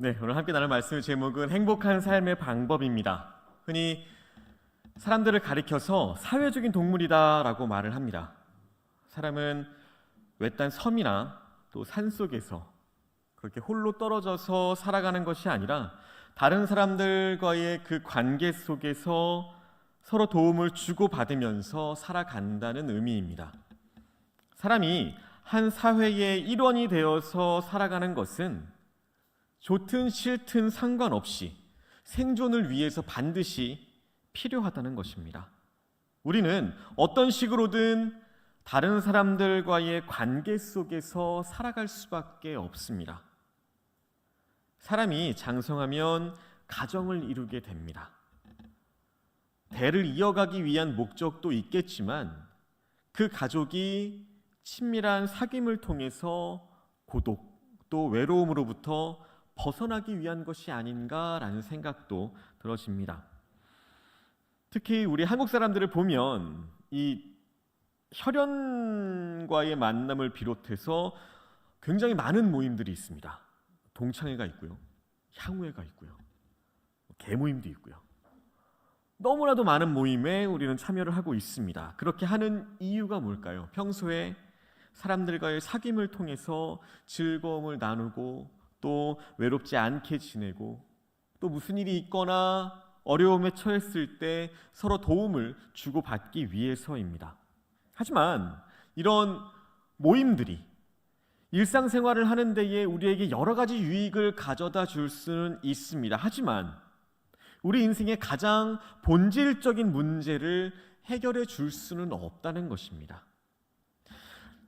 네, 오늘 함께 나눌 말씀의 제목은 행복한 삶의 방법입니다. 흔히 사람들을 가리켜서 사회적인 동물이다라고 말을 합니다. 사람은 외딴 섬이나 또 산속에서 그렇게 홀로 떨어져서 살아가는 것이 아니라 다른 사람들과의 그 관계 속에서 서로 도움을 주고받으면서 살아간다는 의미입니다. 사람이 한 사회의 일원이 되어서 살아가는 것은 좋든 싫든 상관없이 생존을 위해서 반드시 필요하다는 것입니다. 우리는 어떤 식으로든 다른 사람들과의 관계 속에서 살아갈 수밖에 없습니다. 사람이 장성하면 가정을 이루게 됩니다. 대를 이어가기 위한 목적도 있겠지만 그 가족이 친밀한 사귐을 통해서 고독 또 외로움으로부터 벗어나기 위한 것이 아닌가라는 생각도 들어집니다. 특히 우리 한국 사람들을 보면 이 혈연과의 만남을 비롯해서 굉장히 많은 모임들이 있습니다. 동창회가 있고요, 향후회가 있고요, 개모임도 있고요. 너무나도 많은 모임에 우리는 참여를 하고 있습니다. 그렇게 하는 이유가 뭘까요? 평소에 사람들과의 사귐을 통해서 즐거움을 나누고 또 외롭지 않게 지내고 또 무슨 일이 있거나 어려움에 처했을 때 서로 도움을 주고받기 위해서입니다. 하지만 이런 모임들이 일상생활을 하는 데에 우리에게 여러 가지 유익을 가져다 줄 수는 있습니다. 하지만 우리 인생의 가장 본질적인 문제를 해결해 줄 수는 없다는 것입니다.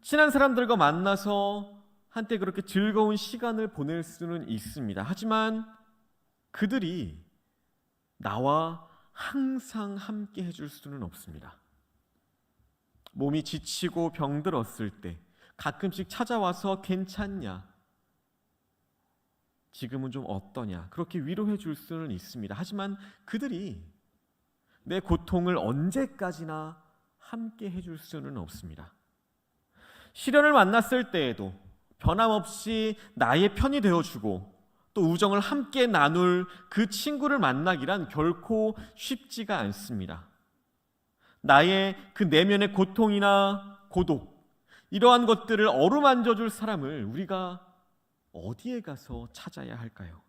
친한 사람들과 만나서 한때 그렇게 즐거운 시간을 보낼 수는 있습니다. 하지만 그들이 나와 항상 함께 해줄 수는 없습니다. 몸이 지치고 병들었을 때 가끔씩 찾아와서 괜찮냐? 지금은 좀 어떠냐? 그렇게 위로해 줄 수는 있습니다. 하지만 그들이 내 고통을 언제까지나 함께 해줄 수는 없습니다. 시련을 만났을 때에도 변함없이 나의 편이 되어주고 또 우정을 함께 나눌 그 친구를 만나기란 결코 쉽지가 않습니다. 나의 그 내면의 고통이나 고독, 이러한 것들을 어루만져 줄 사람을 우리가 어디에 가서 찾아야 할까요?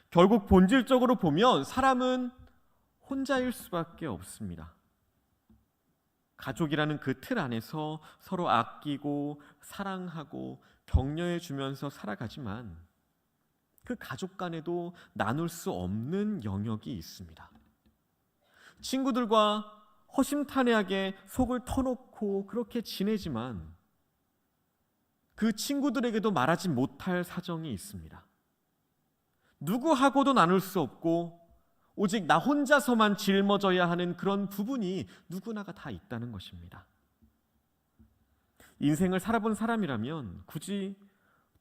결국 본질적으로 보면 사람은 혼자일 수밖에 없습니다. 가족이라는 그 틀 안에서 서로 아끼고 사랑하고 격려해 주면서 살아가지만 그 가족 간에도 나눌 수 없는 영역이 있습니다. 친구들과 허심탄회하게 속을 터놓고 그렇게 지내지만 그 친구들에게도 말하지 못할 사정이 있습니다. 누구하고도 나눌 수 없고 오직 나 혼자서만 짊어져야 하는 그런 부분이 누구나가 다 있다는 것입니다. 인생을 살아본 사람이라면 굳이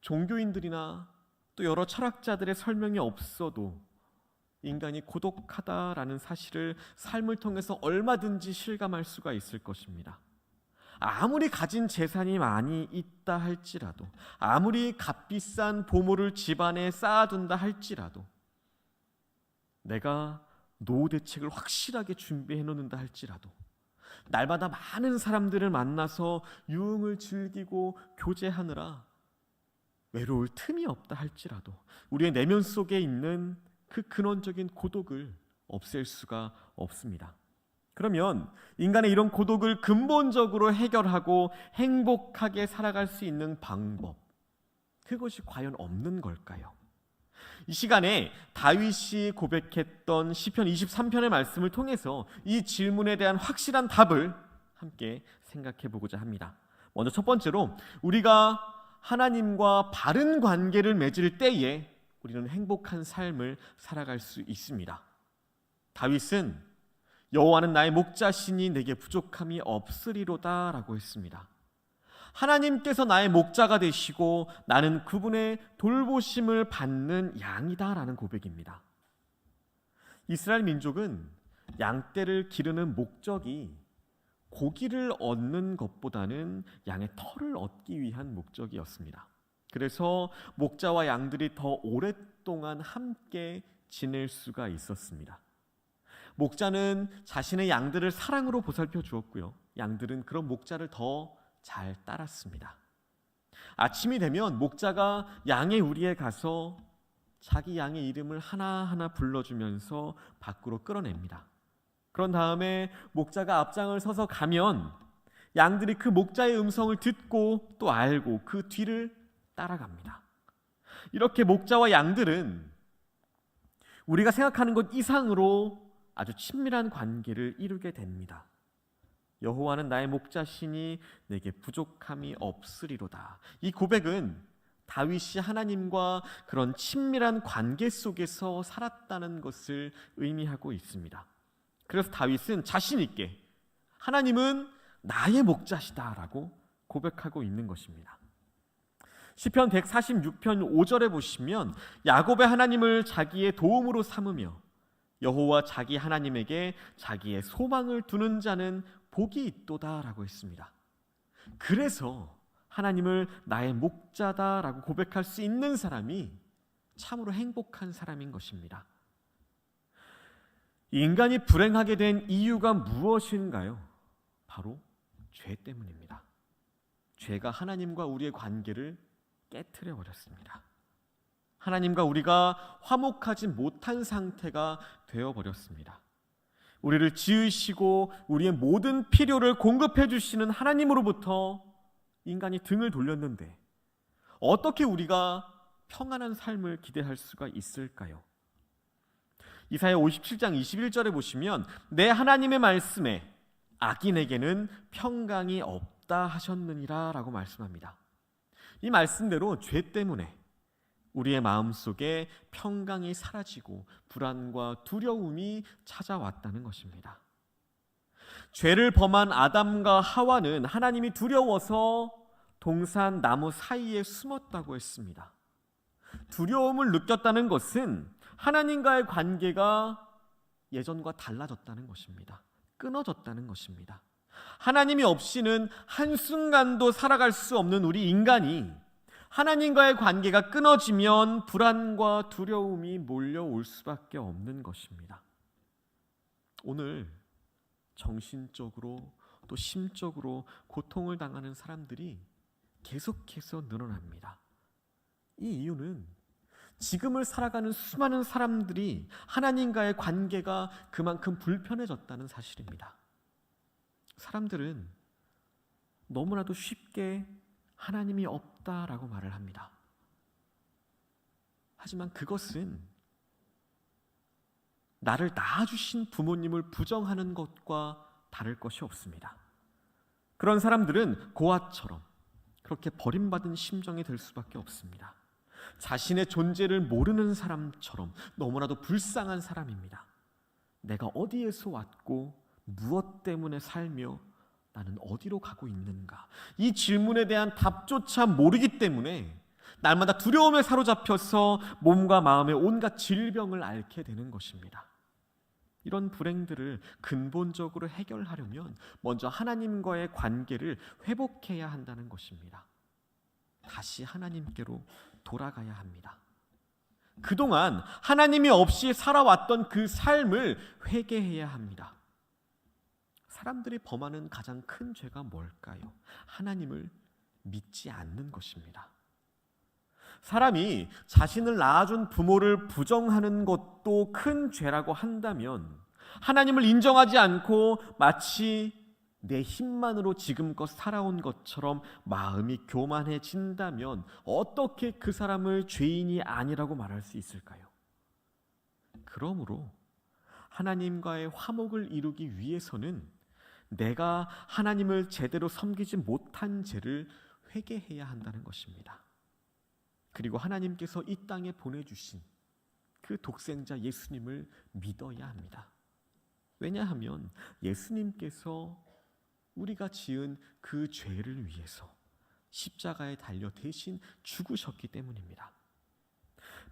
종교인들이나 또 여러 철학자들의 설명이 없어도 인간이 고독하다라는 사실을 삶을 통해서 얼마든지 실감할 수가 있을 것입니다. 아무리 가진 재산이 많이 있다 할지라도, 아무리 값비싼 보물을 집안에 쌓아둔다 할지라도, 내가 노후 대책을 확실하게 준비해 놓는다 할지라도, 날마다 많은 사람들을 만나서 유흥을 즐기고 교제하느라 외로울 틈이 없다 할지라도 우리의 내면 속에 있는 그 근원적인 고독을 없앨 수가 없습니다. 그러면 인간의 이런 고독을 근본적으로 해결하고 행복하게 살아갈 수 있는 방법, 그것이 과연 없는 걸까요? 이 시간에 다윗이 고백했던 시편 23편의 말씀을 통해서 이 질문에 대한 확실한 답을 함께 생각해 보고자 합니다. 먼저 첫 번째로, 우리가 하나님과 바른 관계를 맺을 때에 우리는 행복한 삶을 살아갈 수 있습니다. 다윗은 여호와는 나의 목자시니 내게 부족함이 없으리로다 라고 했습니다. 하나님께서 나의 목자가 되시고 나는 그분의 돌보심을 받는 양이다 라는 고백입니다. 이스라엘 민족은 양떼를 기르는 목적이 고기를 얻는 것보다는 양의 털을 얻기 위한 목적이었습니다. 그래서 목자와 양들이 더 오랫동안 함께 지낼 수가 있었습니다. 목자는 자신의 양들을 사랑으로 보살펴 주었고요. 양들은 그런 목자를 더 잘 따랐습니다. 아침이 되면 목자가 양의 우리에 가서 자기 양의 이름을 하나하나 불러주면서 밖으로 끌어냅니다. 그런 다음에 목자가 앞장을 서서 가면 양들이 그 목자의 음성을 듣고 또 알고 그 뒤를 따라갑니다. 이렇게 목자와 양들은 우리가 생각하는 것 이상으로 아주 친밀한 관계를 이루게 됩니다. 여호와는 나의 목자시니 내게 부족함이 없으리로다. 이 고백은 다윗이 하나님과 그런 친밀한 관계 속에서 살았다는 것을 의미하고 있습니다. 그래서 다윗은 자신 있게 하나님은 나의 목자시다라고 고백하고 있는 것입니다. 시편 146편 5절에 보시면 야곱의 하나님을 자기의 도움으로 삼으며 여호와 자기 하나님에게 자기의 소망을 두는 자는 복이 있도다라고 했습니다. 그래서 하나님을 나의 목자다라고 고백할 수 있는 사람이 참으로 행복한 사람인 것입니다. 인간이 불행하게 된 이유가 무엇인가요? 바로 죄 때문입니다. 죄가 하나님과 우리의 관계를 깨트려 버렸습니다. 하나님과 우리가 화목하지 못한 상태가 되어버렸습니다. 우리를 지으시고 우리의 모든 필요를 공급해 주시는 하나님으로부터 인간이 등을 돌렸는데 어떻게 우리가 평안한 삶을 기대할 수가 있을까요? 이사야 57장 21절에 보시면 내 하나님의 말씀에 악인에게는 평강이 없다 하셨느니라 라고 말씀합니다. 이 말씀대로 죄 때문에 우리의 마음속에 평강이 사라지고 불안과 두려움이 찾아왔다는 것입니다. 죄를 범한 아담과 하와는 하나님이 두려워서 동산 나무 사이에 숨었다고 했습니다. 두려움을 느꼈다는 것은 하나님과의 관계가 예전과 달라졌다는 것입니다. 끊어졌다는 것입니다. 하나님이 없이는 한순간도 살아갈 수 없는 우리 인간이 하나님과의 관계가 끊어지면 불안과 두려움이 몰려올 수밖에 없는 것입니다. 오늘 정신적으로 또 심적으로 고통을 당하는 사람들이 계속해서 늘어납니다. 이 이유는 지금을 살아가는 수많은 사람들이 하나님과의 관계가 그만큼 불편해졌다는 사실입니다. 사람들은 너무나도 쉽게 하나님이 없다라고 말을 합니다. 하지만 그것은 나를 낳아주신 부모님을 부정하는 것과 다를 것이 없습니다. 그런 사람들은 고아처럼 그렇게 버림받은 심정이 될 수밖에 없습니다. 자신의 존재를 모르는 사람처럼 너무나도 불쌍한 사람입니다. 내가 어디에서 왔고 무엇 때문에 살며 나는 어디로 가고 있는가? 이 질문에 대한 답조차 모르기 때문에 날마다 두려움에 사로잡혀서 몸과 마음의 온갖 질병을 앓게 되는 것입니다. 이런 불행들을 근본적으로 해결하려면 먼저 하나님과의 관계를 회복해야 한다는 것입니다. 다시 하나님께로 돌아가야 합니다. 그동안 하나님이 없이 살아왔던 그 삶을 회개해야 합니다. 사람들이 범하는 가장 큰 죄가 뭘까요? 하나님을 믿지 않는 것입니다. 사람이 자신을 낳아준 부모를 부정하는 것도 큰 죄라고 한다면 하나님을 인정하지 않고 마치 내 힘만으로 지금껏 살아온 것처럼 마음이 교만해진다면 어떻게 그 사람을 죄인이 아니라고 말할 수 있을까요? 그러므로 하나님과의 화목을 이루기 위해서는 내가 하나님을 제대로 섬기지 못한 죄를 회개해야 한다는 것입니다. 그리고 하나님께서 이 땅에 보내주신 그 독생자 예수님을 믿어야 합니다. 왜냐하면 예수님께서 우리가 지은 그 죄를 위해서 십자가에 달려 대신 죽으셨기 때문입니다.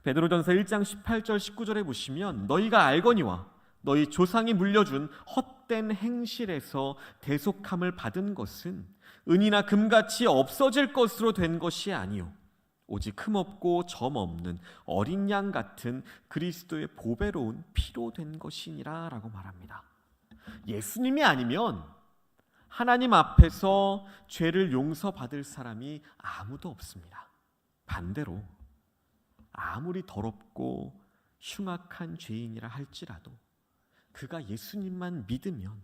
베드로전서 1장 18절 19절에 보시면 너희가 알거니와 너희 조상이 물려준 헛된 행실에서 대속함을 받은 것은 은이나 금같이 없어질 것으로 된 것이 아니요 오직 흠없고 점 없는 어린 양 같은 그리스도의 보배로운 피로 된 것이니라 라고 말합니다. 예수님이 아니면 하나님 앞에서 죄를 용서받을 사람이 아무도 없습니다. 반대로 아무리 더럽고 흉악한 죄인이라 할지라도 그가 예수님만 믿으면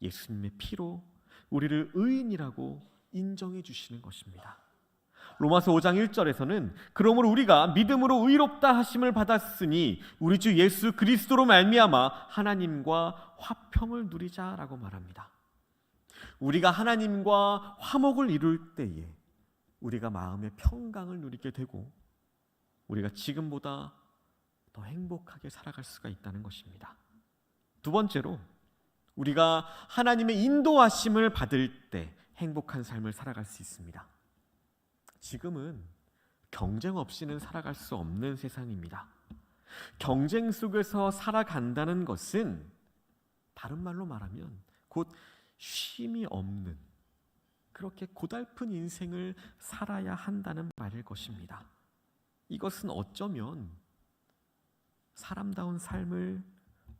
예수님의 피로 우리를 의인이라고 인정해 주시는 것입니다. 로마서 5장 1절에서는 그러므로 우리가 믿음으로 의롭다 하심을 받았으니 우리 주 예수 그리스도로 말미암아 하나님과 화평을 누리자라고 말합니다. 우리가 하나님과 화목을 이룰 때에 우리가 마음의 평강을 누리게 되고 우리가 지금보다 더 행복하게 살아갈 수가 있다는 것입니다. 두 번째로 우리가 하나님의 인도하심을 받을 때 행복한 삶을 살아갈 수 있습니다. 지금은 경쟁 없이는 살아갈 수 없는 세상입니다. 경쟁 속에서 살아간다는 것은 다른 말로 말하면 곧 쉼이 없는 그렇게 고달픈 인생을 살아야 한다는 말일 것입니다. 이것은 어쩌면 사람다운 삶을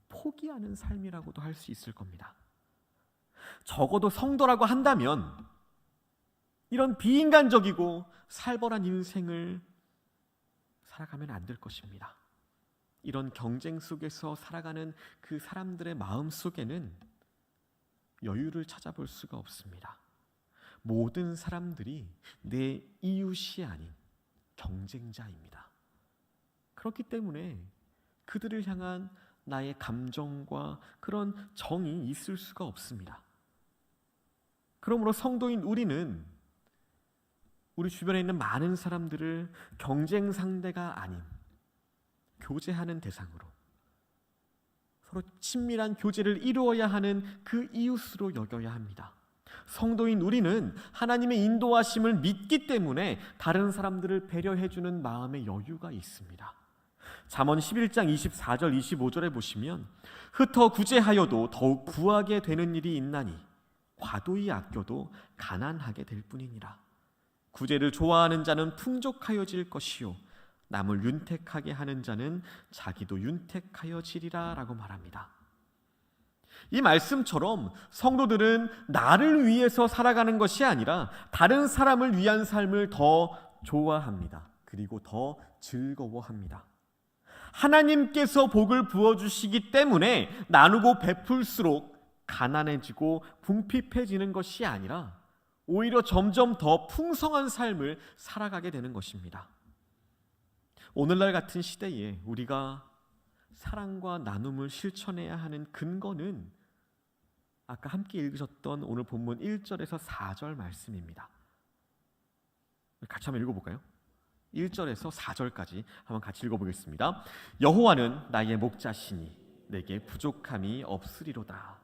포기하는 삶이라고도 할 수 있을 겁니다. 적어도 성도라고 한다면 이런 비인간적이고 살벌한 인생을 살아가면 안 될 것입니다. 이런 경쟁 속에서 살아가는 그 사람들의 마음 속에는 여유를 찾아볼 수가 없습니다. 모든 사람들이 내 이웃이 아닌 경쟁자입니다. 그렇기 때문에 그들을 향한 나의 감정과 그런 정이 있을 수가 없습니다. 그러므로 성도인 우리는 우리 주변에 있는 많은 사람들을 경쟁 상대가 아닌 교제하는 대상으로 서로 친밀한 교제를 이루어야 하는 그 이웃으로 여겨야 합니다. 성도인 우리는 하나님의 인도하심을 믿기 때문에 다른 사람들을 배려해주는 마음의 여유가 있습니다. 잠언 11장 24절 25절에 보시면 흩어 구제하여도 더욱 구하게 되는 일이 있나니 과도히 아껴도 가난하게 될 뿐이니라. 구제를 좋아하는 자는 풍족하여질 것이요 남을 윤택하게 하는 자는 자기도 윤택하여지리라 라고 말합니다. 이 말씀처럼 성도들은 나를 위해서 살아가는 것이 아니라 다른 사람을 위한 삶을 더 좋아합니다. 그리고 더 즐거워합니다. 하나님께서 복을 부어주시기 때문에 나누고 베풀수록 가난해지고 궁핍해지는 것이 아니라 오히려 점점 더 풍성한 삶을 살아가게 되는 것입니다. 오늘날 같은 시대에 우리가 사랑과 나눔을 실천해야 하는 근거는 아까 함께 읽으셨던 오늘 본문 1절에서 4절 말씀입니다. 같이 한번 읽어볼까요? 1절에서 4절까지 한번 같이 읽어보겠습니다. 여호와는 나의 목자시니 내게 부족함이 없으리로다.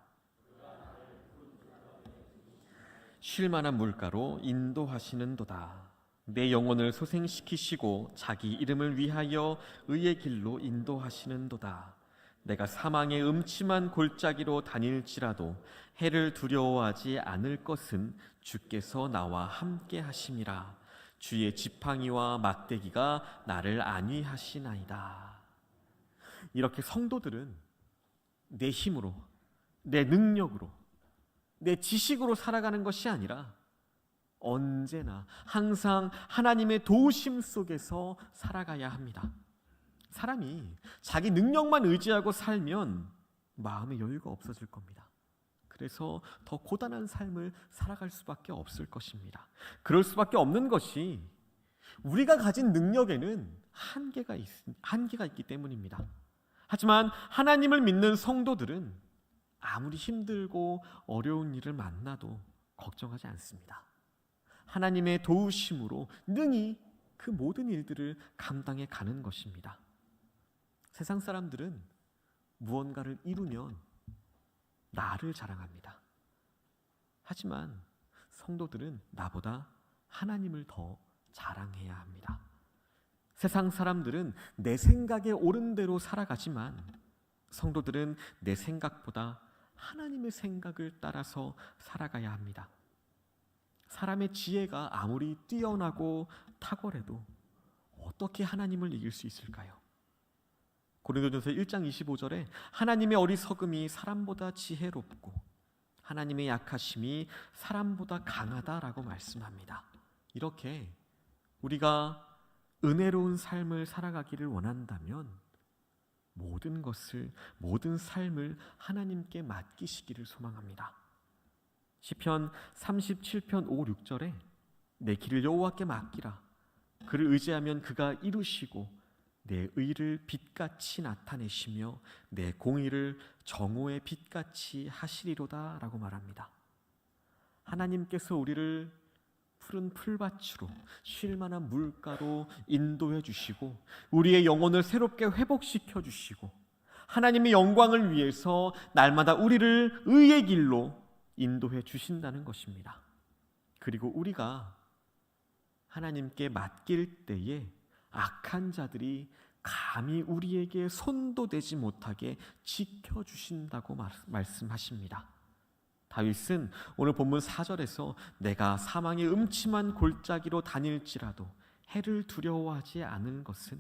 쉴 만한 물가로 인도하시는도다. 내 영혼을 소생시키시고 자기 이름을 위하여 의의 길로 인도하시는도다. 내가 사망의 음침한 골짜기로 다닐지라도 해를 두려워하지 않을 것은 주께서 나와 함께 하심이라. 주의 지팡이와 막대기가 나를 안위하시나이다. 이렇게 성도들은 내 힘으로, 내 능력으로, 내 지식으로 살아가는 것이 아니라 언제나 항상 하나님의 도우심 속에서 살아가야 합니다. 사람이 자기 능력만 의지하고 살면 마음의 여유가 없어질 겁니다. 그래서 더 고단한 삶을 살아갈 수밖에 없을 것입니다. 그럴 수밖에 없는 것이 우리가 가진 능력에는 한계가 있기 때문입니다. 하지만 하나님을 믿는 성도들은 아무리 힘들고 어려운 일을 만나도 걱정하지 않습니다. 하나님의 도우심으로 능히 그 모든 일들을 감당해 가는 것입니다. 세상 사람들은 무언가를 이루면 나를 자랑합니다. 하지만 성도들은 나보다 하나님을 더 자랑해야 합니다. 세상 사람들은 내 생각에 옳은 대로 살아가지만 성도들은 내 생각보다 하나님의 생각을 따라서 살아가야 합니다. 사람의 지혜가 아무리 뛰어나고 탁월해도 어떻게 하나님을 이길 수 있을까요? 고린도전서 1장 25절에 하나님의 어리석음이 사람보다 지혜롭고 하나님의 약하심이 사람보다 강하다라고 말씀합니다. 이렇게 우리가 은혜로운 삶을 살아가기를 원한다면 모든 삶을 하나님께 맡기시기를 소망합니다. 시편 37편 5, 6절에 내 길을 여호와께 맡기라. 그를 의지하면 그가 이루시고 내 의를 빛같이 나타내시며 내 공의를 정오의 빛같이 하시리로다 라고 말합니다. 하나님께서 우리를 푸른 풀밭으로 쉴 만한 물가로 인도해 주시고 우리의 영혼을 새롭게 회복시켜 주시고 하나님의 영광을 위해서 날마다 우리를 의의 길로 인도해 주신다는 것입니다. 그리고 우리가 하나님께 맡길 때에 악한 자들이 감히 우리에게 손도 대지 못하게 지켜주신다고 말씀하십니다. 다윗은 오늘 본문 4절에서 내가 사망의 음침한 골짜기로 다닐지라도 해를 두려워하지 않은 것은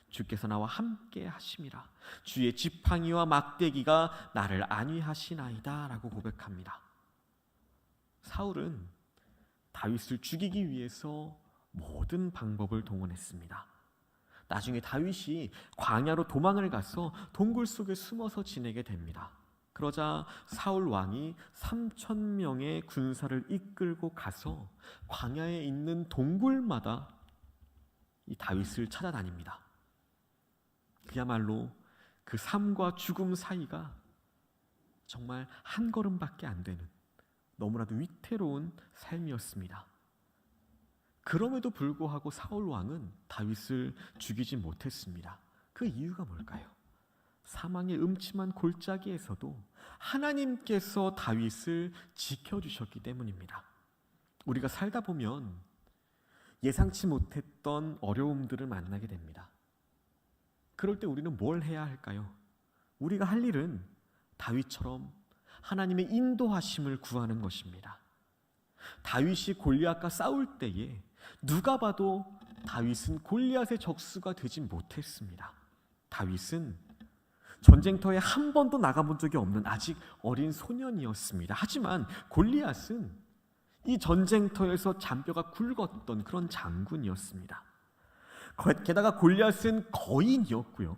주께서 나와 함께 하심이라. 주의 지팡이와 막대기가 나를 안위하시나이다 라고 고백합니다. 사울은 다윗을 죽이기 위해서 모든 방법을 동원했습니다. 나중에 다윗이 광야로 도망을 가서 동굴 속에 숨어서 지내게 됩니다. 그러자 사울 왕이 3,000명의 군사를 이끌고 가서 광야에 있는 동굴마다 이 다윗을 찾아다닙니다. 그야말로 그 삶과 죽음 사이가 정말 한 걸음밖에 안 되는 너무나도 위태로운 삶이었습니다. 그럼에도 불구하고 사울 왕은 다윗을 죽이지 못했습니다. 그 이유가 뭘까요? 사망의 음침한 골짜기에서도 하나님께서 다윗을 지켜주셨기 때문입니다. 우리가 살다 보면 예상치 못했던 어려움들을 만나게 됩니다. 그럴 때 우리는 뭘 해야 할까요? 우리가 할 일은 다윗처럼 하나님의 인도하심을 구하는 것입니다. 다윗이 골리앗과 싸울 때에 누가 봐도 다윗은 골리앗의 적수가 되지 못했습니다. 다윗은 전쟁터에 한 번도 나가본 적이 없는 아직 어린 소년이었습니다. 하지만 골리앗은 이 전쟁터에서 잔뼈가 굵었던 그런 장군이었습니다. 게다가 골리앗은 거인이었고요.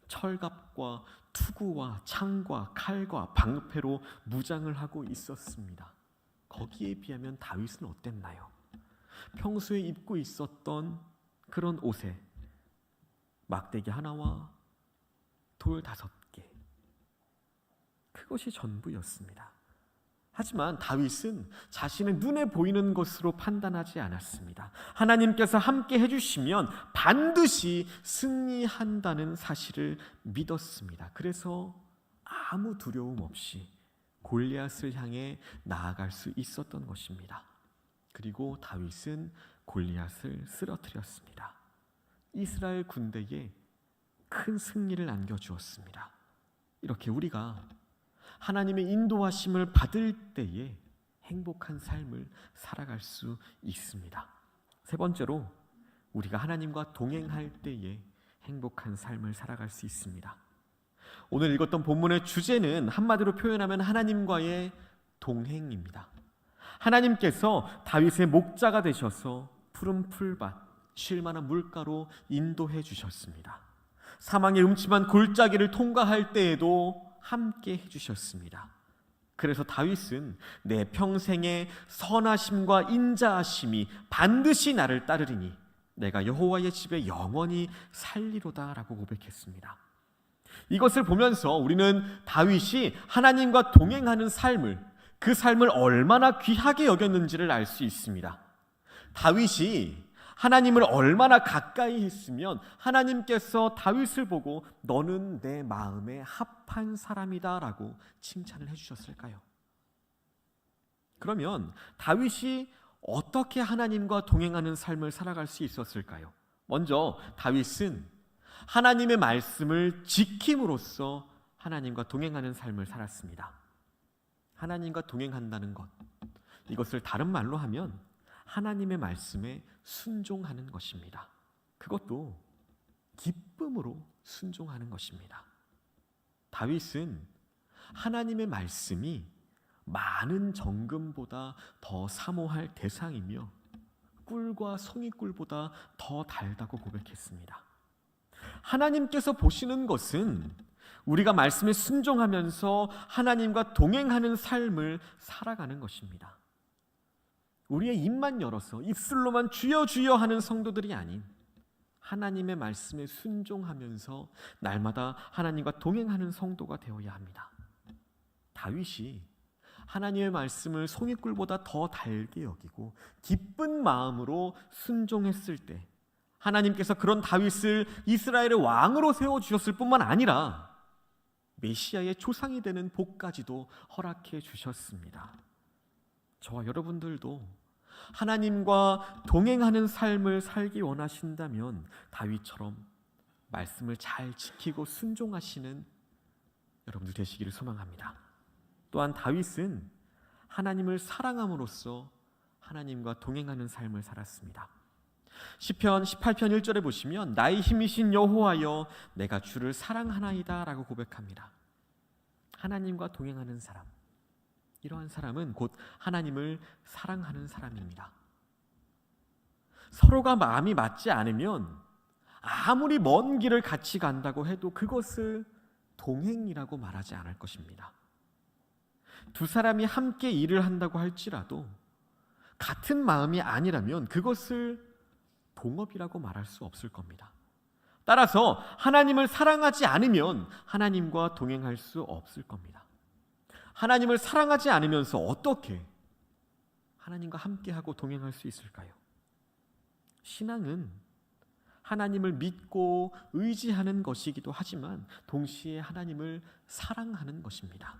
철갑과 투구와 창과 칼과 방패로 무장을 하고 있었습니다. 거기에 비하면 다윗은 어땠나요? 평소에 입고 있었던 그런 옷에 막대기 하나와 돌 5개, 그것이 전부였습니다. 하지만 다윗은 자신의 눈에 보이는 것으로 판단하지 않았습니다. 하나님께서 함께 해주시면 반드시 승리한다는 사실을 믿었습니다. 그래서 아무 두려움 없이 골리앗을 향해 나아갈 수 있었던 것입니다. 그리고 다윗은 골리앗을 쓰러뜨렸습니다. 이스라엘 군대에 큰 승리를 안겨주었습니다. 이렇게 우리가 하나님의 인도하심을 받을 때에 행복한 삶을 살아갈 수 있습니다. 세 번째로, 우리가 하나님과 동행할 때에 행복한 삶을 살아갈 수 있습니다. 오늘 읽었던 본문의 주제는 한마디로 표현하면 하나님과의 동행입니다. 하나님께서 다윗의 목자가 되셔서 푸른 풀밭, 쉴 만한 물가로 인도해 주셨습니다. 사망의 음침한 골짜기를 통과할 때에도 함께 해주셨습니다. 그래서 다윗은 내 평생의 선하심과 인자하심이 반드시 나를 따르리니 내가 여호와의 집에 영원히 살리로다 라고 고백했습니다. 이것을 보면서 우리는 다윗이 하나님과 동행하는 삶을, 그 삶을 얼마나 귀하게 여겼는지를 알 수 있습니다. 다윗이 하나님을 얼마나 가까이 했으면 하나님께서 다윗을 보고 너는 내 마음에 합한 사람이다 라고 칭찬을 해주셨을까요? 그러면 다윗이 어떻게 하나님과 동행하는 삶을 살아갈 수 있었을까요? 먼저 다윗은 하나님의 말씀을 지킴으로써 하나님과 동행하는 삶을 살았습니다. 하나님과 동행한다는 것, 이것을 다른 말로 하면 하나님의 말씀에 순종하는 것입니다. 그것도 기쁨으로 순종하는 것입니다. 다윗은 하나님의 말씀이 많은 정금보다 더 사모할 대상이며 꿀과 송이꿀보다 더 달다고 고백했습니다. 하나님께서 보시는 것은 우리가 말씀에 순종하면서 하나님과 동행하는 삶을 살아가는 것입니다. 우리의 입만 열어서 입술로만 주여 주여 하는 성도들이 아닌 하나님의 말씀에 순종하면서 날마다 하나님과 동행하는 성도가 되어야 합니다. 다윗이 하나님의 말씀을 송이꿀보다 더 달게 여기고 기쁜 마음으로 순종했을 때 하나님께서 그런 다윗을 이스라엘의 왕으로 세워주셨을 뿐만 아니라 메시아의 조상이 되는 복까지도 허락해 주셨습니다. 저와 여러분들도 하나님과 동행하는 삶을 살기 원하신다면 다윗처럼 말씀을 잘 지키고 순종하시는 여러분들 되시기를 소망합니다. 또한 다윗은 하나님을 사랑함으로써 하나님과 동행하는 삶을 살았습니다. 시편 18편 1절에 보시면 나의 힘이신 여호와여 내가 주를 사랑하나이다 라고 고백합니다. 하나님과 동행하는 사람, 이러한 사람은 곧 하나님을 사랑하는 사람입니다. 서로가 마음이 맞지 않으면 아무리 먼 길을 같이 간다고 해도 그것을 동행이라고 말하지 않을 것입니다. 두 사람이 함께 일을 한다고 할지라도 같은 마음이 아니라면 그것을 동업이라고 말할 수 없을 겁니다. 따라서 하나님을 사랑하지 않으면 하나님과 동행할 수 없을 겁니다. 하나님을 사랑하지 않으면서 어떻게 하나님과 함께하고 동행할 수 있을까요? 신앙은 하나님을 믿고 의지하는 것이기도 하지만 동시에 하나님을 사랑하는 것입니다.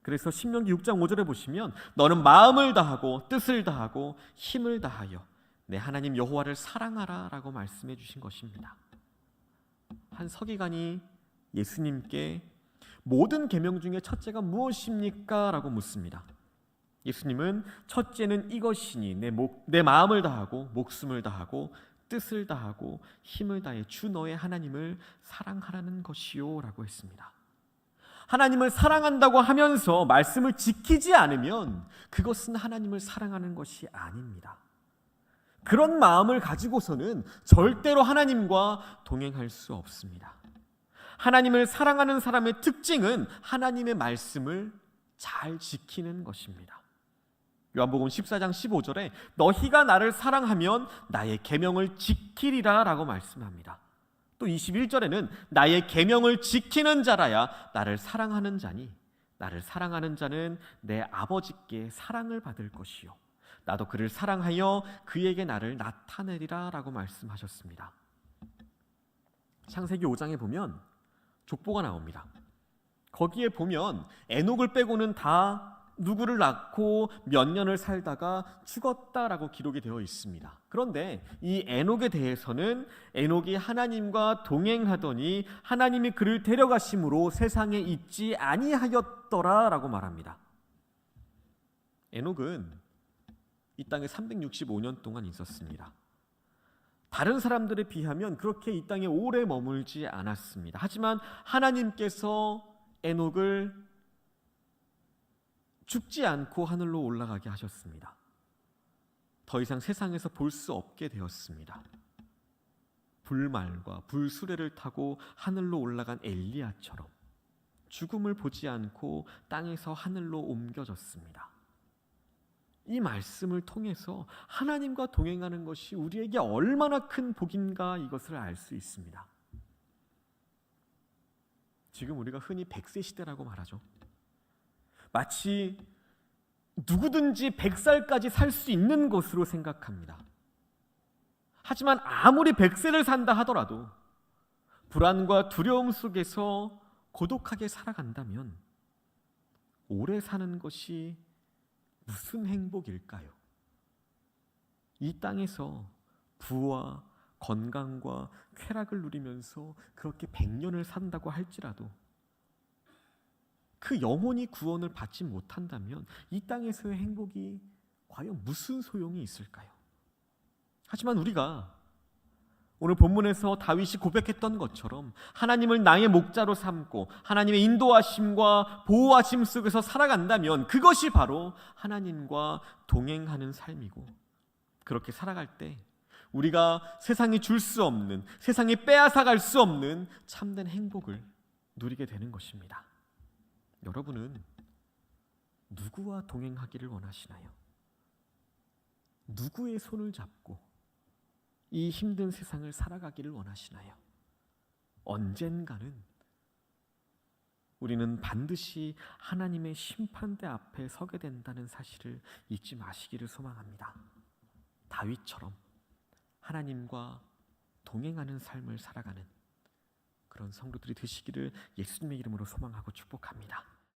그래서 신명기 6장 5절에 보시면 너는 마음을 다하고 뜻을 다하고 힘을 다하여 내 하나님 여호와를 사랑하라 라고 말씀해 주신 것입니다. 한 서기관이 예수님께 모든 계명 중에 첫째가 무엇입니까? 라고 묻습니다. 예수님은 첫째는 이것이니 내 마음을 다하고 목숨을 다하고 뜻을 다하고 힘을 다해 주 너의 하나님을 사랑하라는 것이요 라고 했습니다. 하나님을 사랑한다고 하면서 말씀을 지키지 않으면 그것은 하나님을 사랑하는 것이 아닙니다. 그런 마음을 가지고서는 절대로 하나님과 동행할 수 없습니다. 하나님을 사랑하는 사람의 특징은 하나님의 말씀을 잘 지키는 것입니다. 요한복음 14장 15절에 너희가 나를 사랑하면 나의 계명을 지키리라 라고 말씀합니다. 또 21절에는 나의 계명을 지키는 자라야 나를 사랑하는 자니 나를 사랑하는 자는 내 아버지께 사랑을 받을 것이요 나도 그를 사랑하여 그에게 나를 나타내리라 라고 말씀하셨습니다. 창세기 5장에 보면 족보가 나옵니다. 거기에 보면 에녹을 빼고는 다 누구를 낳고 몇 년을 살다가 죽었다라고 기록이 되어 있습니다. 그런데 이 에녹에 대해서는 에녹이 하나님과 동행하더니 하나님이 그를 데려가심으로 세상에 있지 아니하였더라라고 말합니다. 에녹은 이 땅에 365년 동안 있었습니다. 다른 사람들에 비하면 그렇게 이 땅에 오래 머물지 않았습니다. 하지만 하나님께서 에녹을 죽지 않고 하늘로 올라가게 하셨습니다. 더 이상 세상에서 볼 수 없게 되었습니다. 불말과 불수레를 타고 하늘로 올라간 엘리야처럼 죽음을 보지 않고 땅에서 하늘로 옮겨졌습니다. 이 말씀을 통해서 하나님과 동행하는 것이 우리에게 얼마나 큰 복인가 이것을 알 수 있습니다. 지금 우리가 흔히 100세 시대라고 말하죠. 마치 누구든지 100살까지 살 수 있는 것으로 생각합니다. 하지만 아무리 100세를 산다 하더라도 불안과 두려움 속에서 고독하게 살아간다면 오래 사는 것이 무슨 행복일까요? 이 땅에서 부와 건강과 쾌락을 누리면서 그렇게 100년을 산다고 할지라도 그 영혼이 구원을 받지 못한다면 이 땅에서의 행복이 과연 무슨 소용이 있을까요? 하지만 우리가 오늘 본문에서 다윗이 고백했던 것처럼 하나님을 나의 목자로 삼고 하나님의 인도하심과 보호하심 속에서 살아간다면 그것이 바로 하나님과 동행하는 삶이고, 그렇게 살아갈 때 우리가 세상이 줄 수 없는, 세상이 빼앗아갈 수 없는 참된 행복을 누리게 되는 것입니다. 여러분은 누구와 동행하기를 원하시나요? 누구의 손을 잡고 이 힘든 세상을 살아가기를 원하시나요? 언젠가는 우리는 반드시 하나님의 심판대 앞에 서게 된다는 사실을 잊지 마시기를 소망합니다. 다윗처럼 하나님과 동행하는 삶을 살아가는 그런 성도들이 되시기를 예수님의 이름으로 소망하고 축복합니다.